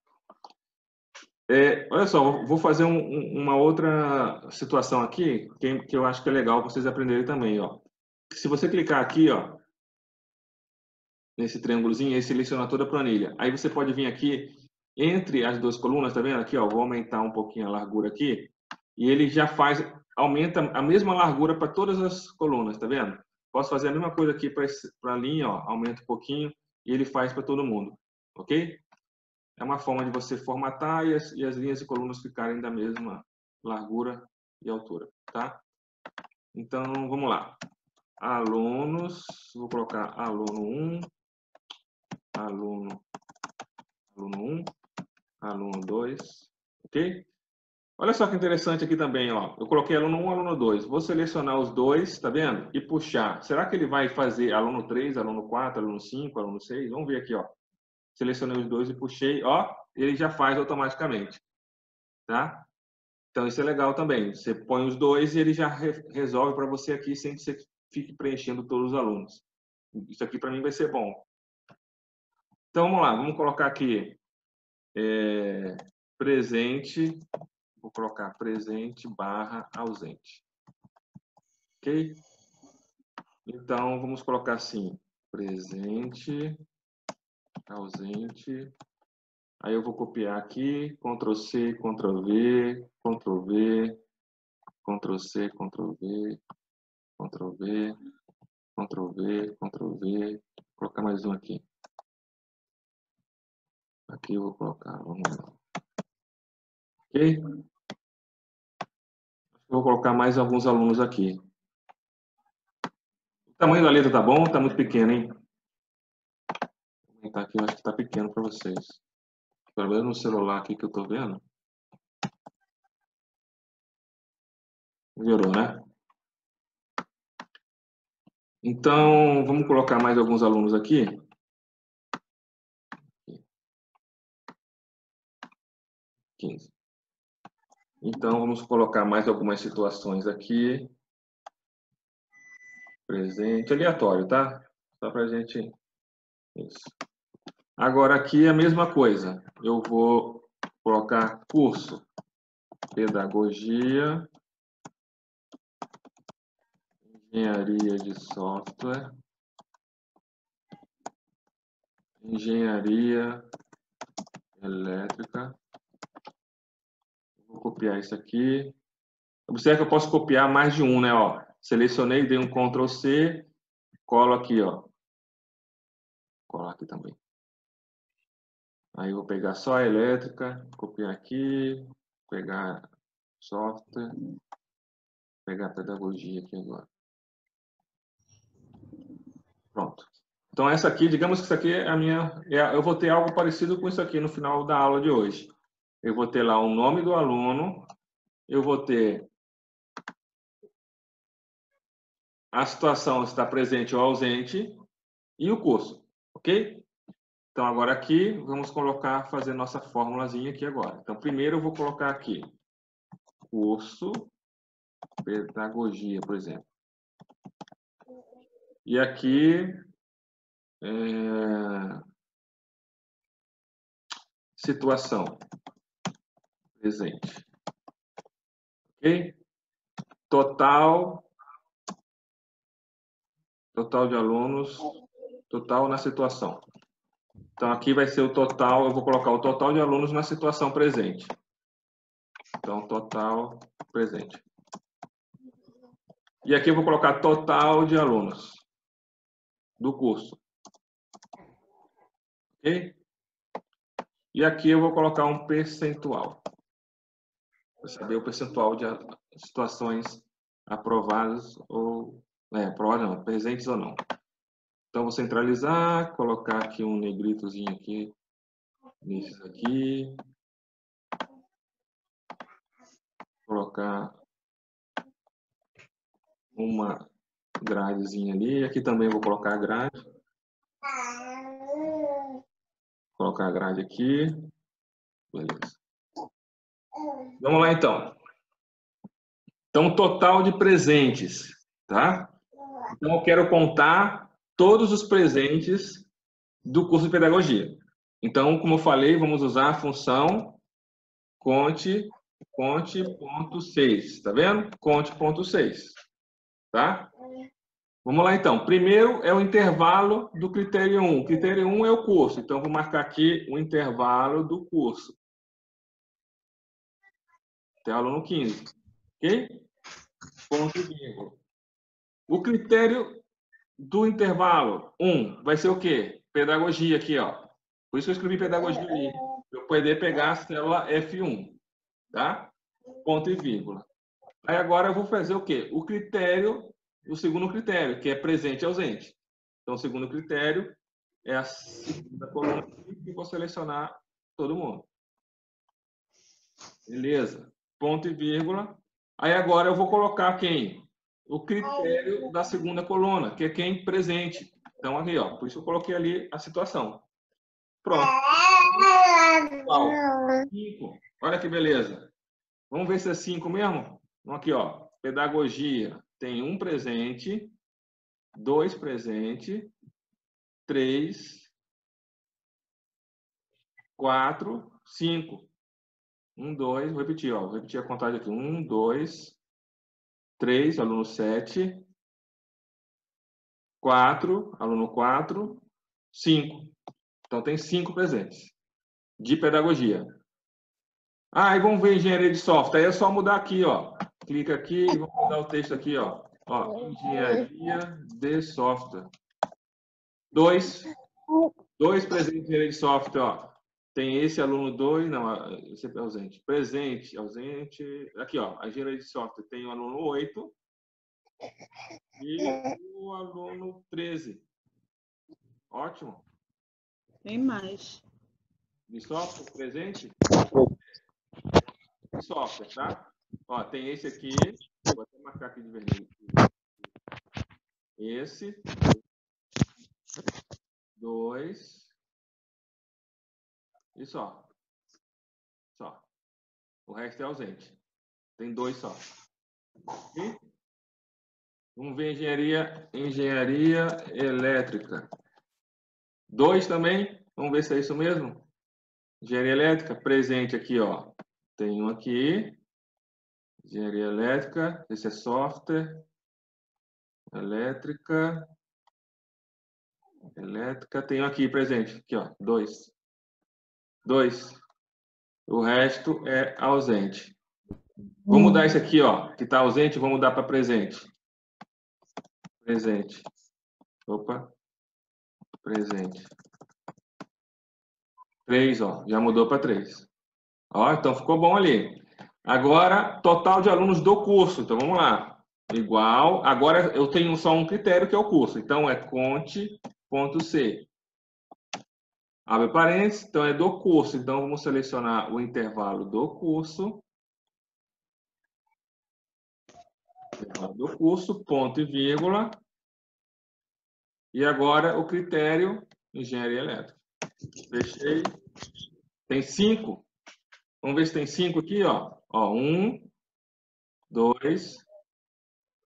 Olha só, vou fazer uma outra situação aqui que eu acho que é legal vocês aprenderem também. Ó. Se você clicar aqui, ó, nesse triângulozinho, aí seleciona toda a planilha. Aí você pode vir aqui entre as duas colunas, tá vendo? Aqui, ó, vou aumentar um pouquinho a largura aqui e ele já aumenta a mesma largura para todas as colunas, tá vendo? Posso fazer a mesma coisa aqui para a linha, ó, aumenta um pouquinho e ele faz para todo mundo, ok? É uma forma de você formatar e as linhas e colunas ficarem da mesma largura e altura, tá? Então, vamos lá. Alunos, vou colocar aluno 1, aluno 1, aluno 2, ok? Olha só que interessante aqui também, ó. Eu coloquei aluno 1, aluno 2. Vou selecionar os dois, tá vendo? E puxar. Será que ele vai fazer aluno 3, aluno 4, aluno 5, aluno 6? Vamos ver aqui, ó. Selecionei os dois e puxei, ó, ele já faz automaticamente, tá? Então isso é legal também. Você põe os dois e ele já resolve para você aqui sem que você fique preenchendo todos os alunos. Isso aqui para mim vai ser bom. Então vamos lá, vamos colocar aqui presente, vou colocar presente barra ausente, ok? Então vamos colocar assim, presente, ausente. Aí eu vou copiar aqui, Ctrl C, Ctrl V, Ctrl V, Ctrl C, Ctrl V, Ctrl V, Ctrl V, Ctrl V. Vou colocar mais um aqui. Aqui eu vou colocar, vamos lá. Ok? Vou colocar mais alguns alunos aqui. O tamanho da letra tá bom ou tá muito pequeno, hein? Vou aumentar aqui, eu acho que tá pequeno para vocês. Pelo menos no celular aqui que eu tô vendo. Melhorou, né? Então, vamos colocar mais alguns alunos aqui. Então, vamos colocar mais algumas situações aqui. Presente, aleatório, tá? Só pra gente... Isso. Agora, aqui é a mesma coisa. Eu vou colocar curso, pedagogia, engenharia de software, engenharia elétrica. Vou copiar isso aqui. Observe que eu posso copiar mais de um, né? Ó, selecionei, dei um Ctrl C, colo aqui, ó. Colo aqui também. Aí eu vou pegar só a elétrica, copiar aqui, pegar software, pegar pedagogia aqui agora. Pronto. Então essa aqui, digamos que isso aqui é a minha... eu vou ter algo parecido com isso aqui no final da aula de hoje. Eu vou ter lá o nome do aluno, eu vou ter a situação se está presente ou ausente e o curso, ok? Então agora aqui, vamos colocar, fazer nossa formulazinha aqui agora. Então primeiro eu vou colocar aqui curso, pedagogia, por exemplo. E aqui, situação presente. Ok? Total de alunos, total na situação. Então aqui vai ser o total, eu vou colocar o total de alunos na situação presente. Então, total presente. E aqui eu vou colocar total de alunos do curso. Ok? E aqui eu vou colocar um percentual. Para saber o percentual de situações aprovadas ou... aprovadas não, presentes ou não. Então, vou centralizar, colocar aqui um negritozinho aqui, nesses aqui. Colocar uma gradezinha ali. Aqui também vou colocar a grade. Colocar a grade aqui. Beleza. Vamos lá, então. Então, total de presentes, tá? Então, eu quero contar todos os presentes do curso de pedagogia. Então, como eu falei, vamos usar a função conte.6, tá vendo? Conte.6, tá? Vamos lá, então. Primeiro é o intervalo do critério 1. O critério 1 é o curso, então vou marcar aqui o intervalo do curso. Até o aluno 15, ok? Ponto e vírgula. O critério do intervalo 1 vai ser o quê? Pedagogia aqui, ó. Por isso que eu escrevi pedagogia ali. Para eu poder pegar a célula F1, tá? Ponto e vírgula. Aí agora eu vou fazer o quê? O critério, o segundo critério, que é presente e ausente. Então, o segundo critério é a segunda coluna e vou selecionar todo mundo. Beleza. Ponto e vírgula. Aí agora eu vou colocar quem? O critério da segunda coluna, que é quem presente. Então, aqui, ó, por isso eu coloquei ali a situação. Pronto. 5. Olha que beleza. Vamos ver se é 5 mesmo? Então, aqui, ó, pedagogia tem um presente, 2 presente, 3, 4, 5. 1, 2, vou repetir, ó, vou repetir a contagem aqui. 1, 2, 3, aluno 7, 4, aluno 4, 5. Então, tem 5 presentes de pedagogia. Ah, e vamos ver engenharia de software. Aí é só mudar aqui, ó. Clica aqui e vamos mudar o texto aqui, ó. Ó, engenharia de software. 2 presentes de engenharia de software, ó. Tem esse aluno 2, não, esse é ausente. Presente, ausente. Aqui, ó, a engenharia de software tem o aluno 8 e o aluno 13. Ótimo. Tem mais. De software, presente? De software, tá? Ó, tem esse aqui. Vou até marcar aqui de vermelho. esse, 2 e só. O resto é ausente. Tem 2 só. E vamos ver engenharia elétrica. 2 também. Vamos ver se é isso mesmo. Engenharia elétrica, presente aqui, ó. Tem um aqui. Engenharia elétrica. Esse é software. Elétrica. Tem um aqui presente. Aqui, ó. 2. O resto é ausente. Vou mudar esse aqui, ó, que está ausente, vou mudar para presente. Presente. Opa. Presente. 3, ó, já mudou para 3. Ó, então ficou bom ali. Agora, total de alunos do curso. Então, vamos lá. Igual. Agora, eu tenho só um critério, que é o curso. Então, é conte.c. Abre parênteses. Então, é do curso. Então, vamos selecionar o intervalo do curso. Ponto e vírgula. E agora, o critério, engenharia elétrica. Fechei. Tem 5. Vamos ver se tem 5 aqui, ó. 1, 2,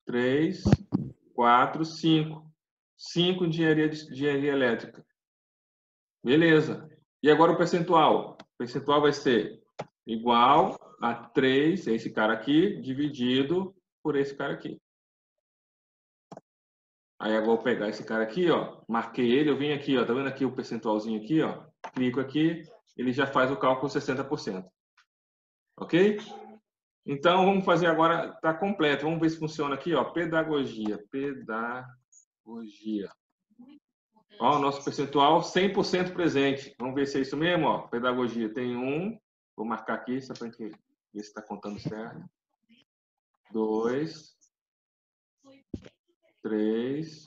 3, 4, 5. 5 engenharia elétrica. Beleza. E agora o percentual. O percentual vai ser igual a 3, esse cara aqui, dividido por esse cara aqui. Aí eu vou pegar esse cara aqui, ó. Marquei ele, eu vim aqui, ó. Tá vendo aqui o percentualzinho aqui, ó? Clico aqui, ele já faz o cálculo 60%. Ok? Então, vamos fazer agora, tá completo. Vamos ver se funciona aqui, ó. Pedagogia. Ó, o nosso percentual 100% presente. Vamos ver se é isso mesmo, ó. Pedagogia tem 1. Vou marcar aqui, só para ver se está contando certo. 2, 3,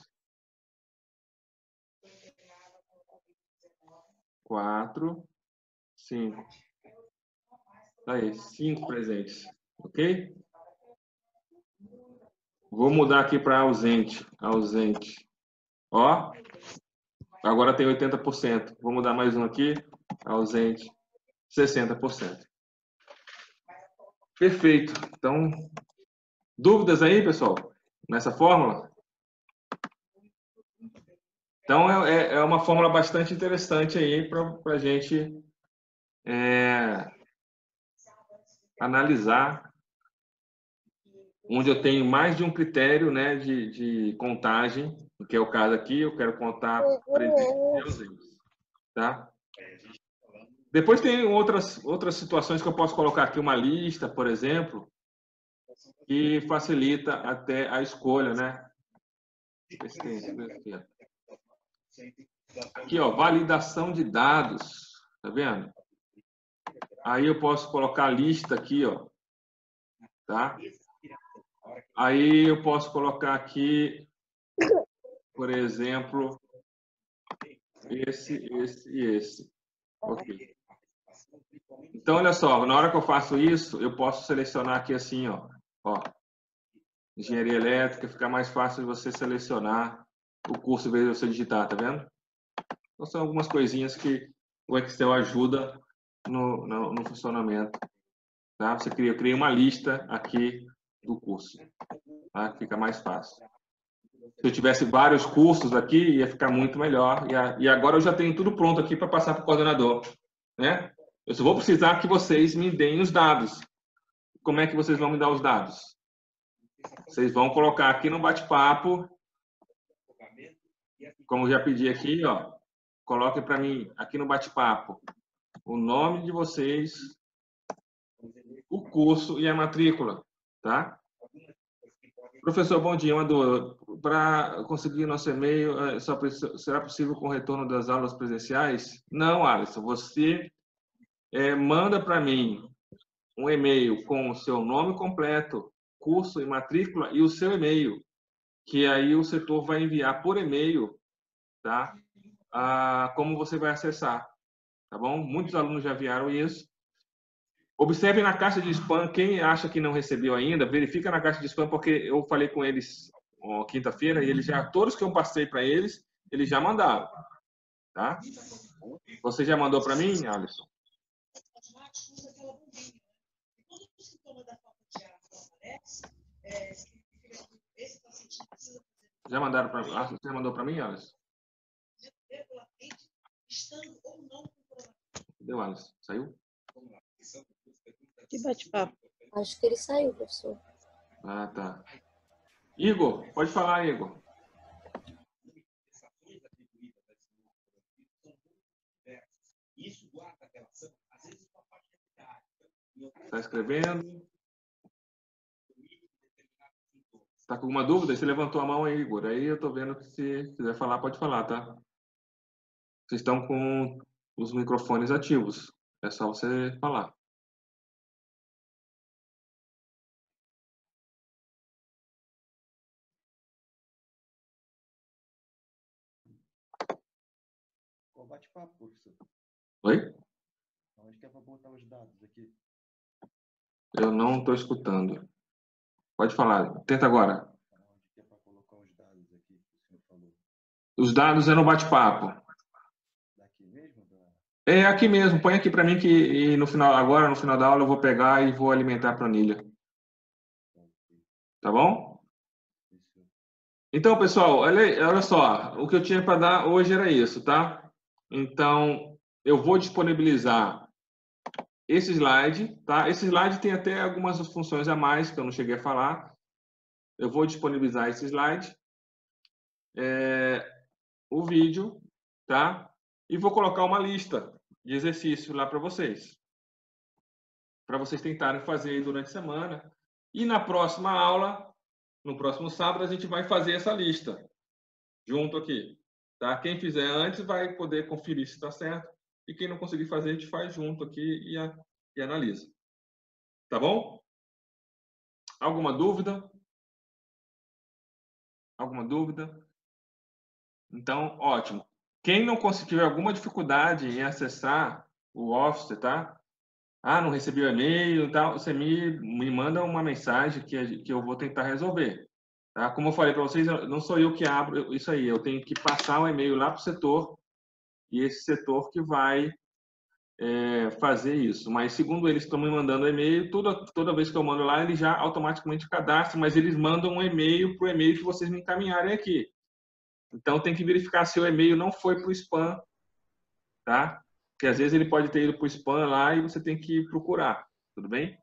4, 5. Aí, 5 presentes. Ok? Vou mudar aqui para ausente. Ó, agora tem 80%. Vou mudar mais um aqui. Ausente. 60%. Perfeito. Então, dúvidas aí, pessoal? Nessa fórmula? Então, é uma fórmula bastante interessante aí para a gente analisar, onde eu tenho mais de um critério, né, de contagem, que é o caso aqui, eu quero contar presentes e ausentes, tá? Depois tem outras situações que eu posso colocar aqui uma lista, por exemplo, que facilita até a escolha, né? Aqui, ó, validação de dados, tá vendo? Aí eu posso colocar a lista aqui, ó, tá? Aí eu posso colocar aqui, por exemplo, esse e esse. Ok. Então, olha só, na hora que eu faço isso, eu posso selecionar aqui assim, ó. Engenharia elétrica, fica mais fácil de você selecionar o curso em vez de você digitar, tá vendo? Então, são algumas coisinhas que o Excel ajuda no funcionamento. Tá? Eu criei uma lista aqui do curso, tá? Fica mais fácil. Se eu tivesse vários cursos aqui, ia ficar muito melhor. E agora eu já tenho tudo pronto aqui para passar para o coordenador, né? Eu só vou precisar que vocês me deem os dados. Como é que vocês vão me dar os dados? Vocês vão colocar aqui no bate-papo, como eu já pedi aqui, ó. Coloquem para mim aqui no bate-papo o nome de vocês, o curso e a matrícula, tá? Professor, bom dia. Uma dúvida. Para conseguir nosso e-mail, será possível com o retorno das aulas presenciais? Não, Alisson. Você manda para mim um e-mail com o seu nome completo, curso e matrícula e o seu e-mail, que aí o setor vai enviar por e-mail, tá? Como você vai acessar, tá bom? Muitos alunos já enviaram isso. Observe na caixa de spam, quem acha que não recebeu ainda, verifica na caixa de spam, porque eu falei com eles quinta-feira, e eles já, todos que eu passei para eles já mandaram, tá? Você já mandou para mim, Alisson? Já mandaram para mim? Você já mandou para mim, Alisson? Cadê o Alisson? Saiu? Que bate-papo. Acho que ele saiu, professor. Ah, tá. Igor, pode falar, Igor. Está escrevendo? Está com alguma dúvida? Você levantou a mão aí, Igor. Aí eu estou vendo que se quiser falar, pode falar, tá? Vocês estão com os microfones ativos. É só você falar. Qual bate-papo, professor? Oi? Onde que é para botar os dados aqui? Eu não estou escutando. Pode falar. Tenta agora. Onde que é para colocar os dados aqui que o senhor falou? Os dados é no bate-papo. Daqui mesmo? É aqui mesmo. Põe aqui para mim que e no final, agora, no final da aula, eu vou pegar e vou alimentar a planilha. Tá bom? Isso. Então, pessoal, olha só. O que eu tinha para dar hoje era isso, tá? Então, eu vou disponibilizar esse slide, tá? Esse slide tem até algumas funções a mais que eu não cheguei a falar. Eu vou disponibilizar esse slide, o vídeo, tá? E vou colocar uma lista de exercícios lá para vocês tentarem fazer aí durante a semana. E na próxima aula, no próximo sábado, a gente vai fazer essa lista junto aqui, tá? Quem fizer antes vai poder conferir se está certo e quem não conseguir fazer, a gente faz junto aqui e analisa. Tá bom? Alguma dúvida? Alguma dúvida? Então, ótimo. Quem não tiver alguma dificuldade em acessar o Office, tá? Ah, não recebi o e-mail e tal, você me manda uma mensagem que eu vou tentar resolver. Tá? Como eu falei para vocês, não sou eu que abro isso aí, eu tenho que passar o e-mail lá para o setor e esse setor que vai fazer isso. Mas, segundo eles estão me mandando e-mail, toda vez que eu mando lá, eles já automaticamente cadastram, mas eles mandam um e-mail para o e-mail que vocês me encaminharem aqui. Então, tem que verificar se o e-mail não foi para o spam, tá? Porque, às vezes, ele pode ter ido para o spam lá e você tem que procurar, tudo bem?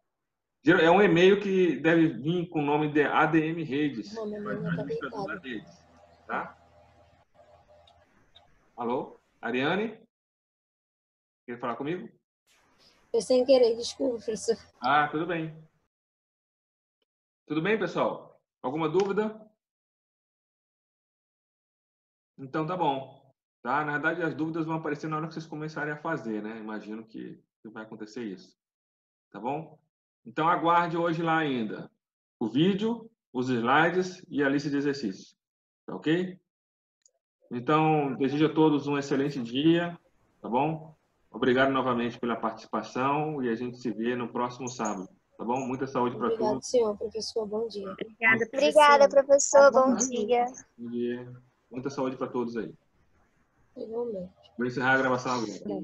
É um e-mail que deve vir com o nome de ADM Redes, Não, meu menino tá administrador da deitado. rede, tá? Alô? Ariane? Quer falar comigo? Foi sem querer, desculpa, professor. Ah, tudo bem. Tudo bem, pessoal? Alguma dúvida? Então tá bom. Tá? Na verdade, as dúvidas vão aparecer na hora que vocês começarem a fazer, né? Imagino que vai acontecer isso. Tá bom? Então aguarde hoje lá ainda o vídeo, os slides e a lista de exercícios. Tá ok? Então, desejo a todos um excelente dia, tá bom? Obrigado novamente pela participação e a gente se vê no próximo sábado, tá bom? Muita saúde para todos. Obrigado, senhor, professor. Bom dia. Obrigada, professor. Bom dia. Bom dia. Muita saúde para todos aí. Igualmente. Vou encerrar a gravação agora.